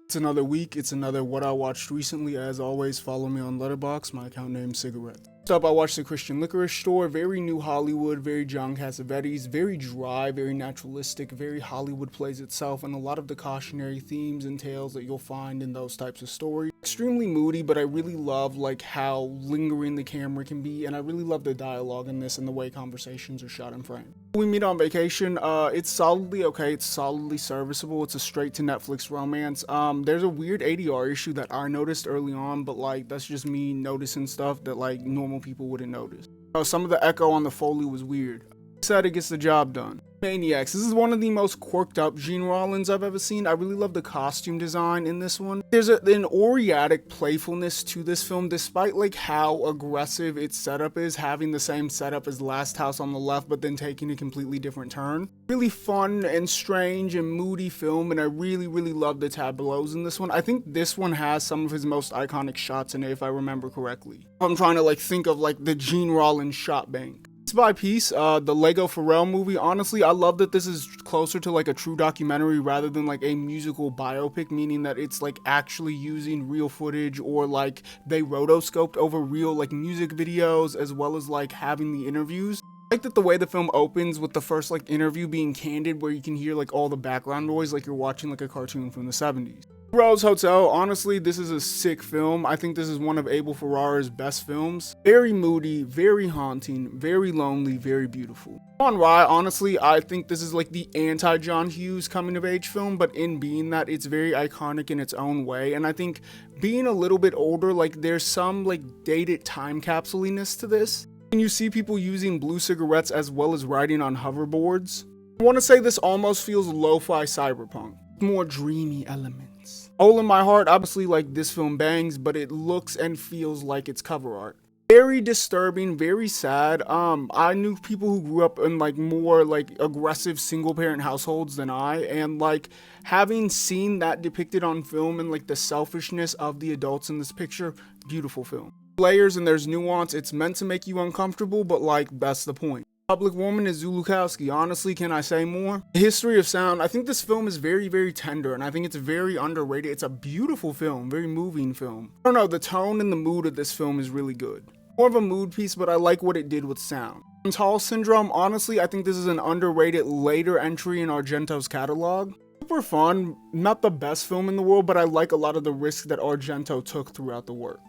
It's another week, it's another what I watched recently. As always, follow me on Letterboxd, my account name Cigarette. First up, I watched The Christian Licorice Store. Very new Hollywood, very John Cassavetes, very dry, very naturalistic, very Hollywood plays itself, and a lot of the cautionary themes and tales that you'll find in those types of stories. Extremely moody, but I really love like how lingering the camera can be, and I really love the dialogue in this and the way conversations are shot in frame. We meet on vacation. It's solidly okay, it's solidly serviceable. It's a straight to Netflix romance. There's a weird ADR issue that I noticed early on, but like that's just me noticing stuff that like normal people wouldn't notice. Some of the echo on the Foley was weird. Said it gets the job done. Maniacs. This is one of the most quirked up Gene Rollins I've ever seen. I really love the costume design in this one. There's an Oriatic playfulness to this film, despite like how aggressive its setup is, having the same setup as Last House on the Left, but then taking a completely different turn. Really fun and strange and moody film, and I really love the tableaus in this one. I think this one has some of his most iconic shots in it, if I remember correctly. I'm trying to like think of like the Gene Rollins shot bank. Piece by piece, the Lego Pharrell movie, honestly, I love that this is closer to like a true documentary rather than like a musical biopic, meaning that it's like actually using real footage or like they rotoscoped over real like music videos as well as like having the interviews. I like that the way the film opens with the first like interview being candid where you can hear like all the background noise like you're watching like a cartoon from the 70s. Rose Hotel, honestly, this is a sick film. I think this is one of Abel Ferrara's best films. Very moody, very haunting, very lonely, very beautiful. On Rye, honestly, I think this is like the anti-John Hughes coming of age film, but in being that, it's very iconic in its own way. And I think being a little bit older, like there's some like dated time capsuliness to this. And you see people using blue cigarettes as well as riding on hoverboards. I want to say this almost feels lo-fi cyberpunk. More dreamy elements. Hole in My Heart, obviously like this film bangs, but it looks and feels like it's cover art. Very disturbing, very sad. I knew people who grew up in like more like aggressive single parent households than I, and like having seen that depicted on film and like the selfishness of the adults in this picture, beautiful film. Layers and there's nuance. It's meant to make you uncomfortable, but like that's the point. Public Woman is Zulukowski. Honestly, can I say more? History of Sound. I think this film is very tender, and I think it's very underrated. It's a beautiful film, very moving film. I don't know, the tone and the mood of this film is really good. More of a mood piece, but I like what it did with sound. Tall Syndrome, honestly, I think this is an underrated later entry in Argento's catalog. Super fun, not the best film in the world, but I like a lot of the risks that Argento took throughout the work.